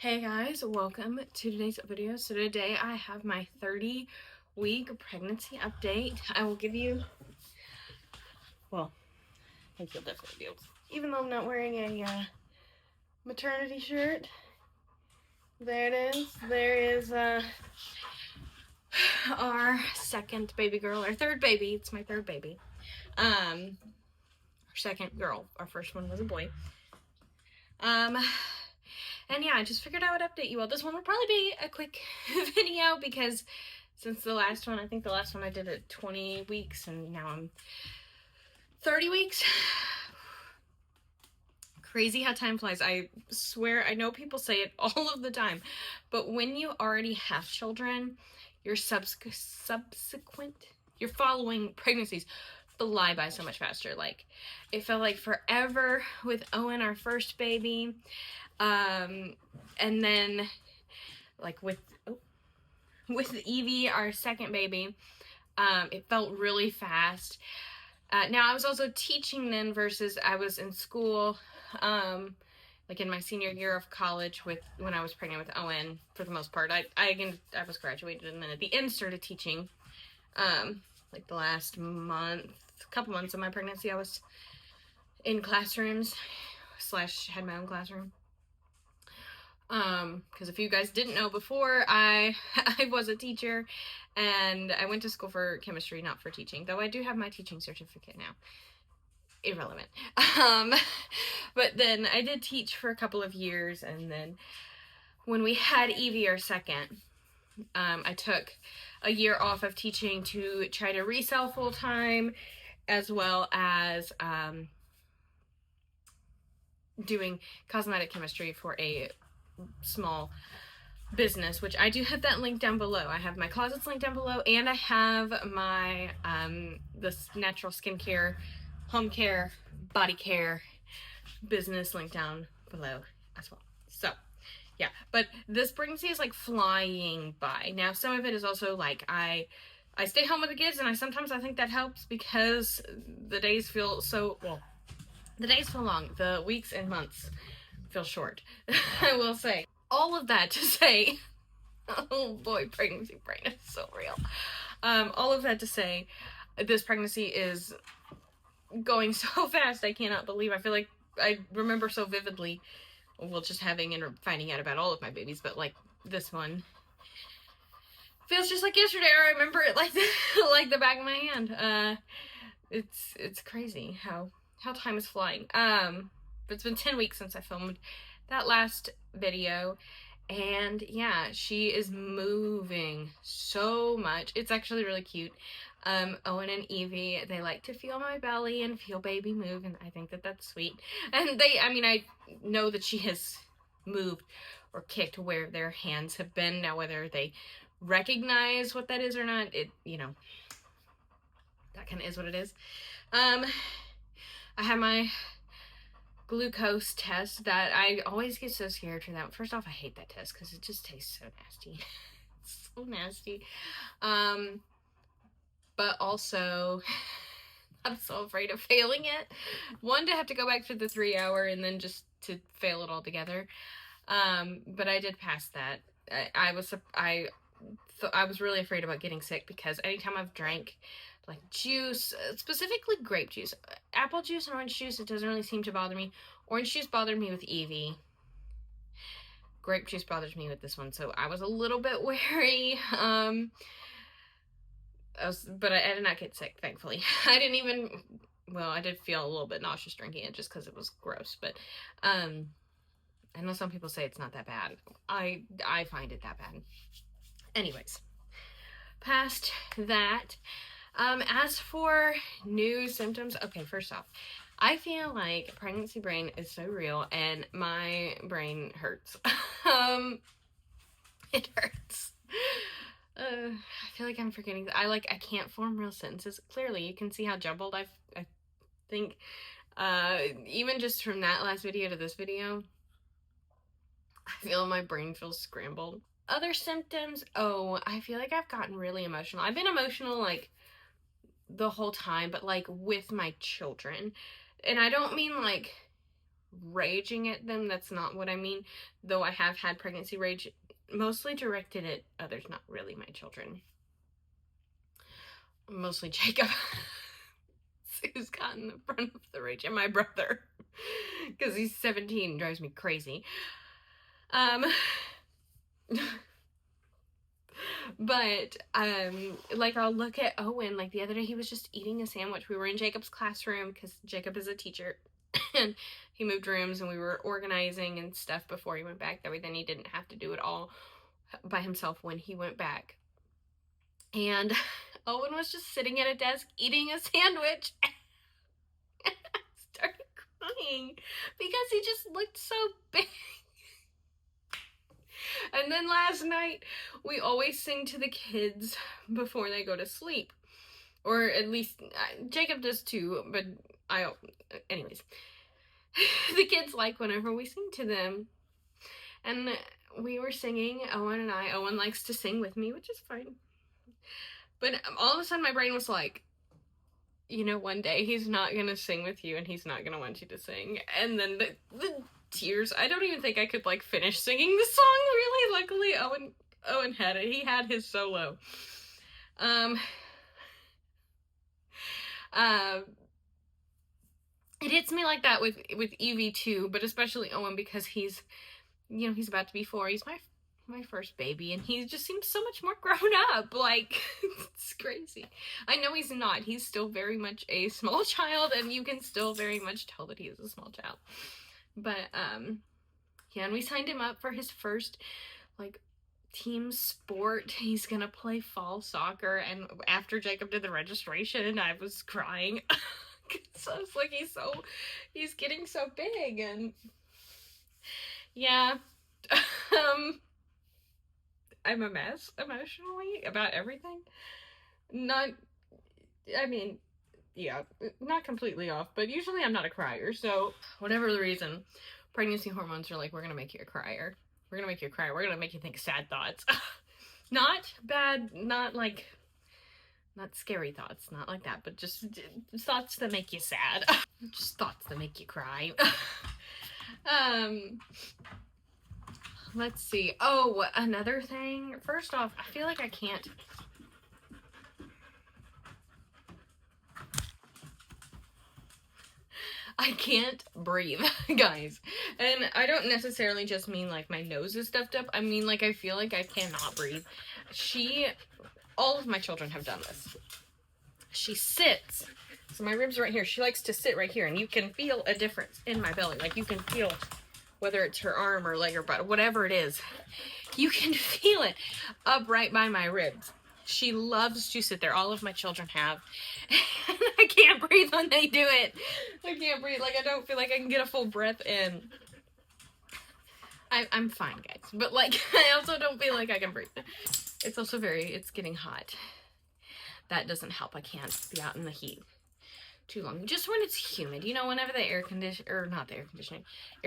Hey guys, welcome to today's video. So today I have my 30-week pregnancy update. I will give you, well, I think you'll definitely be able to, even though I'm not wearing a maternity shirt. There it is. There is our second baby girl, our third baby. It's my third baby. Our second girl. Our first one was a boy. And yeah, I just figured I would update you all. This one will probably be a quick video because since the last one, I think the last one I did at 20 weeks and now I'm 30 weeks. Crazy how time flies. I swear, I know people say it all of the time, but when you already have children, your your following pregnancies fly by so much faster. Like, it felt like forever with Owen, our first baby. And then like with Evie, our second baby, it felt really fast. Now I was also teaching then versus I was in school, like in my senior year of college when I was pregnant with Owen. For the most part, I was graduated and then at the end started teaching. Like the last couple months of my pregnancy, I was in classrooms / had my own classroom. Because if you guys didn't know before, I was a teacher and I went to school for chemistry, not for teaching, though I do have my teaching certificate now. Irrelevant. But then I did teach for a couple of years, and then when we had Evie, our second, I took a year off of teaching to try to resell full-time, as well as doing cosmetic chemistry for a small business, which I do have that link down below. I have my closets linked down below, and I have my this natural skincare, home care, body care business linked down below as well. So yeah, but this pregnancy is like flying by. Now some of it is also like I stay home with the kids, and I think that helps because the days feel the days feel long, the weeks and months feel short. I will say all of that to say, oh boy, pregnancy brain is so real. All of that to say, this pregnancy is going so fast. I cannot believe. I feel like I remember so vividly, well, just having and finding out about all of my babies, but like this one feels just like yesterday. I remember it like like the back of my hand. It's crazy how time is flying. But it's been 10 weeks since I filmed that last video, and yeah, she is moving so much. It's actually really cute. Owen and Evie, they like to feel my belly and feel baby move, and I think that that's sweet. And I know that she has moved or kicked where their hands have been. Now whether they recognize what that is or not, that kind of is what it is. I have my glucose test that I always get so scared for that. First off, I hate that test because it just tastes so nasty. It's so nasty. But also I'm so afraid of failing it. One, to have to go back to the 3-hour and then just to fail it altogether. But I did pass that. I was really afraid about getting sick because anytime I've drank like juice, specifically grape juice, apple juice and orange juice, it doesn't really seem to bother me. Orange juice bothered me with Evie. Grape juice bothers me with this one, so I was a little bit wary. But I did not get sick, thankfully. I did feel a little bit nauseous drinking it just because it was gross, but I know some people say it's not that bad. I find it that bad. Anyways, past that, as for new symptoms, okay, first off, I feel like pregnancy brain is so real and my brain hurts. It hurts. I feel like I'm forgetting that I can't form real sentences. Clearly, you can see how jumbled I think, even just from that last video to this video, I feel my brain feels scrambled. Other symptoms, I feel like I've gotten really emotional. I've been emotional like the whole time, but like with my children. And I don't mean like raging at them. That's not what I mean. Though I have had pregnancy rage, mostly directed at others, not really my children. Mostly Jacob, who's gotten the brunt of the rage, and my brother, because he's 17, drives me crazy. But, like, I'll look at Owen, like, the other day he was just eating a sandwich. We were in Jacob's classroom, because Jacob is a teacher, and he moved rooms, and we were organizing and stuff before he went back. That way then he didn't have to do it all by himself when he went back. And Owen was just sitting at a desk eating a sandwich, and I started crying, because he just looked so big. And then last night, we always sing to the kids before they go to sleep. Or at least, Jacob does too, but anyways. The kids like whenever we sing to them. And we were singing, Owen and I. Owen likes to sing with me, which is fine. But all of a sudden my brain was like, you know, one day he's not going to sing with you and he's not going to want you to sing. And then the tears, I don't even think I could, like, finish singing the song, really. Luckily, Owen had it. He had his solo. It hits me like that with Evie too, but especially Owen, because he's, you know, he's about to be 4. He's my first baby, and he just seems so much more grown up. Like, it's crazy. I know he's not. He's still very much a small child, and you can still very much tell that he is a small child. But, yeah, and we signed him up for his first, like, team sport. He's gonna play fall soccer, and after Jacob did the registration, I was crying. So I was like, he's getting so big, and, yeah, I'm a mess emotionally about everything. Not completely off, but usually I'm not a crier, so whatever the reason, pregnancy hormones are like, we're gonna make you a crier. We're gonna make you cry. We're gonna make you think sad thoughts. Not bad, not scary thoughts, not like that, but just thoughts that make you sad. Just thoughts that make you cry. Let's see. Oh, another thing. First off, I feel like I can't breathe, guys. And I don't necessarily just mean, like, my nose is stuffed up. I mean, like, I feel like I cannot breathe. All of my children have done this. She sits. So my ribs are right here. She likes to sit right here, and you can feel a difference in my belly. Like, you can feel whether it's her arm or leg or butt, whatever it is. You can feel it up right by my ribs. She loves to sit there. All of my children have. And I can't breathe when they do it. I can't breathe. Like, I don't feel like I can get a full breath in. I'm fine, guys. But, like, I also don't feel like I can breathe. It's also it's getting hot. That doesn't help. I can't be out in the heat too long. Just when it's humid. You know, whenever the air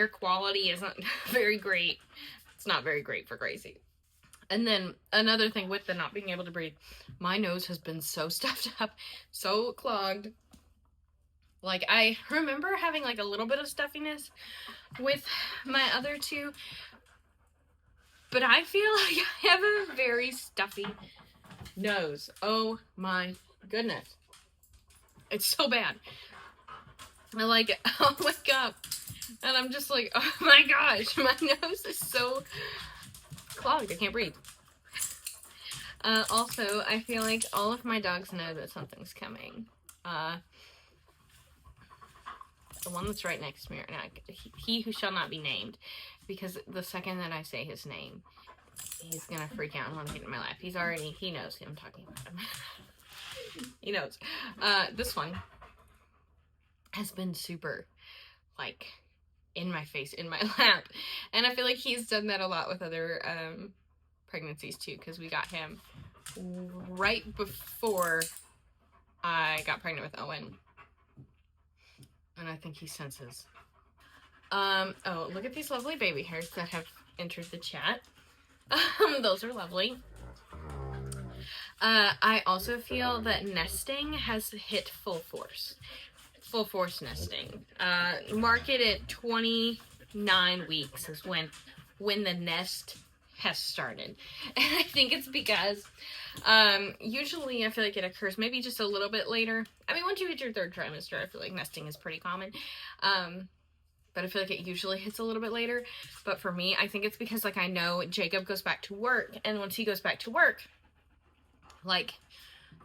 quality isn't very great. It's not very great for Gracie. And then another thing with the not being able to breathe, my nose has been so stuffed up, so clogged. Like, I remember having, like, a little bit of stuffiness with my other two, but I feel like I have a very stuffy nose. Oh my goodness. It's so bad. I'll wake up and I'm just like, oh my gosh, my nose is so clogged. I can't breathe. Also, I feel like all of my dogs know that something's coming. The one that's right next to me right now, he who shall not be named, because the second that I say his name, he's gonna freak out and want to get in my lap. He knows him talking about him. He knows. This one has been super, like, in my face, in my lap. And I feel like he's done that a lot with other pregnancies too, because we got him right before I got pregnant with Owen. And I think he senses. Oh, look at these lovely baby hairs that have entered the chat. Those are lovely. I also feel that nesting has hit full force. full force nesting. Market at 29 weeks is when the nest has started. And I think it's because usually I feel like it occurs maybe just a little bit later. I mean, once you hit your third trimester, I feel like nesting is pretty common. But I feel like it usually hits a little bit later. But for me, I think it's because, like, I know Jacob goes back to work, and once he goes back to work, like,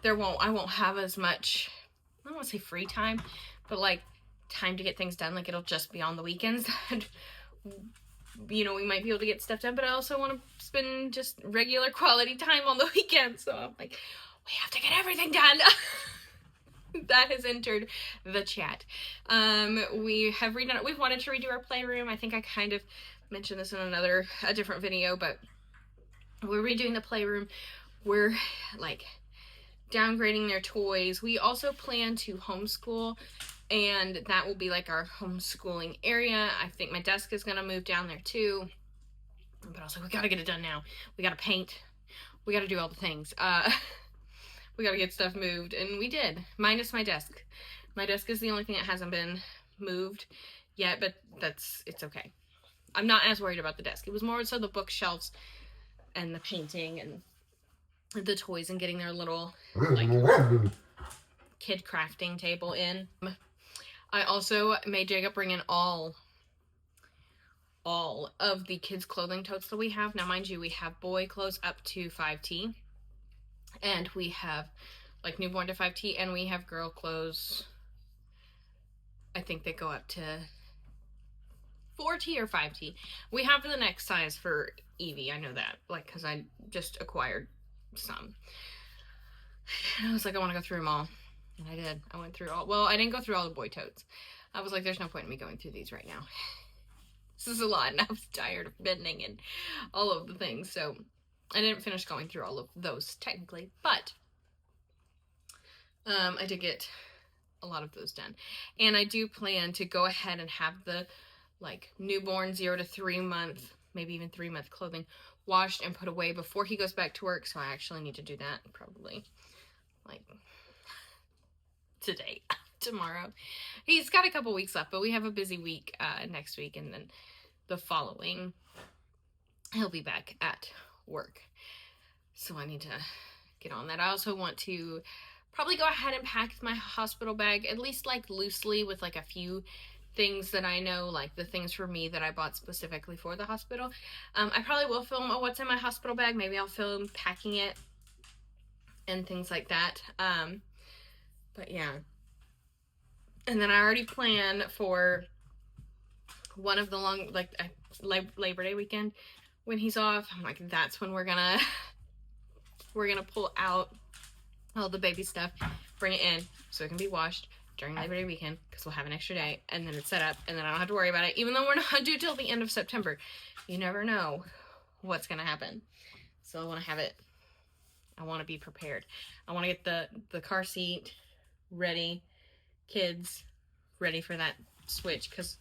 I won't have as much, I don't want to say free time, but, like, time to get things done. Like, it'll just be on the weekends that, you know, we might be able to get stuff done, but I also want to spend just regular quality time on the weekends. So I'm like, we have to get everything done. That has entered the chat. We've wanted to redo our playroom. I think I kind of mentioned this in a different video, but we're redoing the playroom. We're like downgrading their toys. We also plan to homeschool, and that will be like our homeschooling area. I think my desk is gonna move down there too. But I was like, we gotta get it done now. We gotta paint. We gotta do all the things. We gotta get stuff moved, and we did, minus my desk. My desk is the only thing that hasn't been moved yet, but it's okay. I'm not as worried about the desk. It was more so the bookshelves and the painting and the toys and getting their little, like, kid crafting table in. I also made Jacob bring in all of the kids' clothing totes that we have. Now, mind you, we have boy clothes up to 5T. And we have, like, newborn to 5T, and we have girl clothes, I think they go up to 4T or 5T. We have the next size for Evie, I know that, like, because I just acquired some. And I was like, I want to go through them all. And I did. I went through all, well, I didn't go through all the boy totes. I was like, there's no point in me going through these right now. This is a lot, and I was tired of bending and all of the things, so I didn't finish going through all of those technically, but I did get a lot of those done. And I do plan to go ahead and have the, like, newborn 0 to 3 month, maybe even 3 month clothing washed and put away before he goes back to work. So I actually need to do that probably, like, today, tomorrow. He's got a couple weeks left, but we have a busy week next week, and then the following he'll be back at work. So I need to get on that. I also want to probably go ahead and pack my hospital bag, at least, like, loosely, with, like, a few things that I know, like the things for me that I bought specifically for the hospital. I probably will film what's in my hospital bag. Maybe I'll film packing it and things like that. But yeah. And then I already plan for one of the long, like, Labor Day weekend when he's off. I'm like, that's when we're gonna pull out all the baby stuff, bring it in so it can be washed during Labor Day weekend, because we'll have an extra day, and then it's set up, and then I don't have to worry about it, even though we're not due till the end of September. You never know what's gonna happen. So I want to have it, I want to be prepared. I want to get the car seat ready, kids ready for that switch, because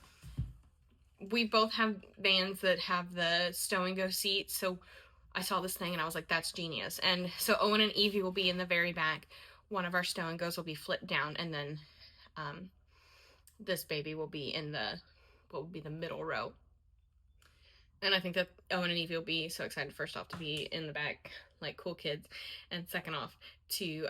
we both have vans that have the stow and go seat. So I saw this thing and I was like, that's genius. And so Owen and Evie will be in the very back. One of our stow and goes will be flipped down, and then this baby will be in what would be the middle row. And I think that Owen and Evie will be so excited, first off, to be in the back, like cool kids, and second off, to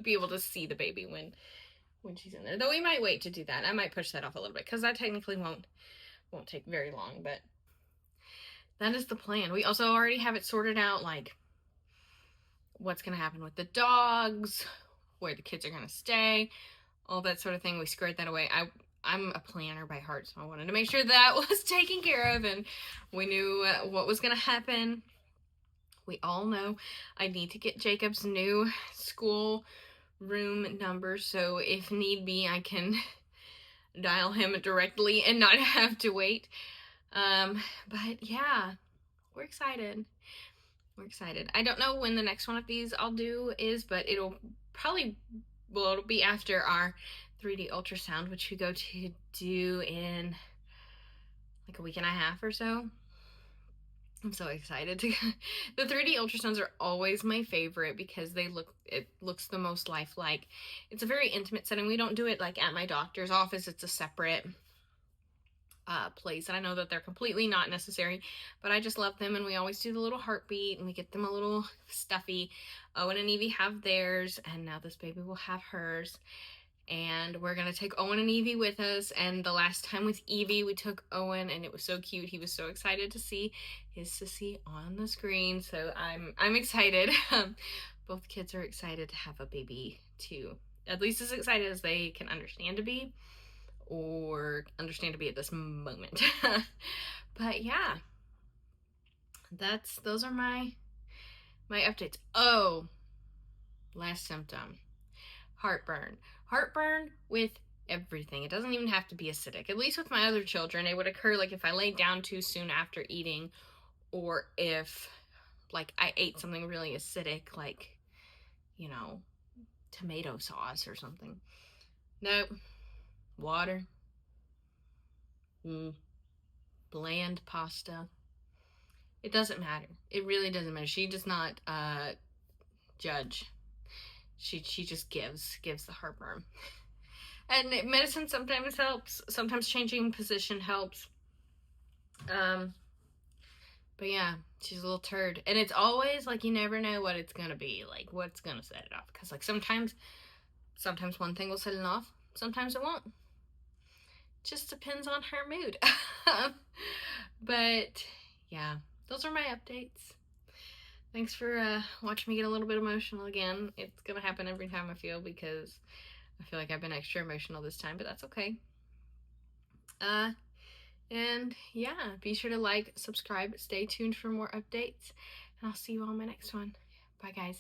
be able to see the baby when she's in there. Though we might wait to do that. I might push that off a little bit, because that technically won't take very long, but that is the plan. We also already have it sorted out, like, what's going to happen with the dogs, where the kids are going to stay, all that sort of thing. We squared that away. I'm a planner by heart, so I wanted to make sure that was taken care of, and we knew what was going to happen. We all know I need to get Jacob's new school room number, so if need be, I can dial him directly and not have to wait. But yeah, we're excited. We're excited. I don't know when the next one of these I'll do is, but it'll be after our 3D ultrasound, which we go to do in like a week and a half or so. I'm so excited to the 3D ultrasounds are always my favorite because it looks the most lifelike. It's a very intimate setting. We don't do it like at my doctor's office. It's a separate place, and I know that they're completely not necessary, but I just love them, and we always do the little heartbeat, and we get them a little stuffy. Owen and Evie have theirs, and now this baby will have hers. And we're gonna take Owen and Evie with us. And the last time with Evie, we took Owen, and it was so cute. He was so excited to see his sissy on the screen. So I'm excited. Both kids are excited to have a baby too, at least as excited as they can understand to be, or understand to be at this moment. But yeah, those are my updates. Oh, last symptom. Heartburn with everything. It doesn't even have to be acidic. At least with my other children, it would occur like if I laid down too soon after eating, or if like I ate something really acidic, like, you know, tomato sauce or something. Nope. Water. Bland pasta. It doesn't matter. It really doesn't matter. She does not judge. She just gives the heartburn. And medicine sometimes helps. Sometimes changing position helps. But yeah, she's a little turd. And it's always like you never know what it's gonna be, like what's gonna set it off. Because like sometimes one thing will set it off, sometimes it won't. Just depends on her mood. But yeah, those are my updates. Thanks for watching me get a little bit emotional again. It's gonna happen every time I feel, because I feel like I've been extra emotional this time, but that's okay. And yeah, be sure to like, subscribe, stay tuned for more updates, and I'll see you on my next one. Bye, guys.